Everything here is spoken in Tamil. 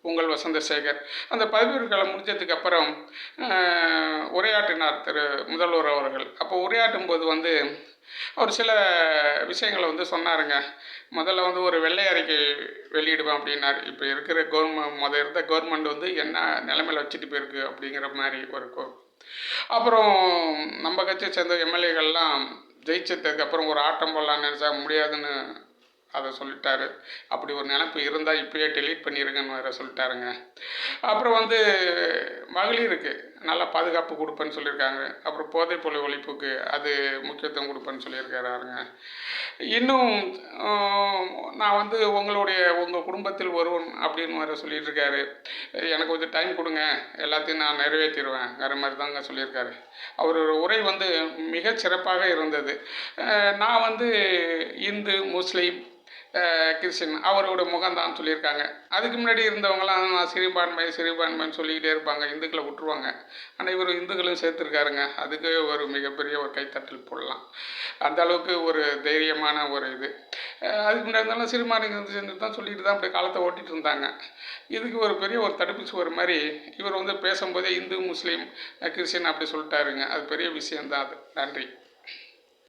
உங்கள் வசந்தசேகர். அந்த பதவியேற்பு காலம் முடிஞ்சதுக்கப்புறம் உரையாற்றினார் முதல்வர் அவர்கள். அப்போ உரையாற்றும் போது அவர் சில விஷயங்களை சொன்னாருங்க. முதல்ல ஒரு வெள்ளை அறிக்கை வெளியிடுவேன் அப்படின்னார். இப்போ இருக்கிற இருந்த கவர்மெண்ட் என்ன நிலைமையில் வச்சுட்டு போயிருக்கு அப்படிங்கிற மாதிரி அப்புறம் நம்ம கட்சியை சேர்ந்த எம்எல்ஏக்கள்லாம் ஜெயிச்சதுக்கப்புறம் ஒரு ஆட்டம் போடலான்னு நினச்சா முடியாதுன்னு அதை சொல்லிட்டாரு. அப்படி ஒரு நினைப்பு இருந்தால் இப்போயே டெலீட் பண்ணிடுங்கன்னு வேறு சொல்லிட்டாருங்க. அப்புறம் மகளிருக்கு நல்லா பாதுகாப்பு கொடுப்பேன்னு சொல்லியிருக்காங்க. அப்புறம் போதைப்பொருள் ஒழிப்புக்கு அது முக்கியத்துவம் கொடுப்பேன்னு சொல்லியிருக்காருங்க. இன்னும் நான் உங்கள் குடும்பத்தில் ஒருவன் அப்படின்னு வேறு சொல்லிட்டு இருக்காரு. எனக்கு கொஞ்சம் டைம் கொடுங்க, எல்லாத்தையும் நான் நிறைவேற்றிடுவேன் மாதிரி தாங்க சொல்லியிருக்காரு. அவரோட உரை மிக சிறப்பாக இருந்தது. நான் இந்து, முஸ்லீம், கிறிஸ்டின் அவரோட முகம்தான் சொல்லியிருக்காங்க. அதுக்கு முன்னாடி இருந்தவங்களாம் நான் சிறுபான்மைன்னு சொல்லிக்கிட்டே இருப்பாங்க, இந்துக்களை விட்டுருவாங்க. ஆனால் இவர் இந்துக்களும் சேர்த்துருக்காருங்க. அதுக்கு ஒரு மிகப்பெரிய ஒரு கைத்தட்டல் போடலாம். அந்த அளவுக்கு ஒரு தைரியமான ஒரு இது. அதுக்கு முன்னாடி இருந்தாலும் சிறுபான்மைங்க சேர்ந்து தான் சொல்லிட்டு தான் அப்படியே காலத்தை ஓட்டிகிட்டு இருந்தாங்க. இதுக்கு ஒரு பெரிய ஒரு தடுப்பு சுவர் மாதிரி இவர் பேசும்போதே இந்து, முஸ்லீம், கிறிஸ்டின் அப்படி சொல்லிட்டாருங்க. அது பெரிய விஷயந்தான் அது. நன்றி.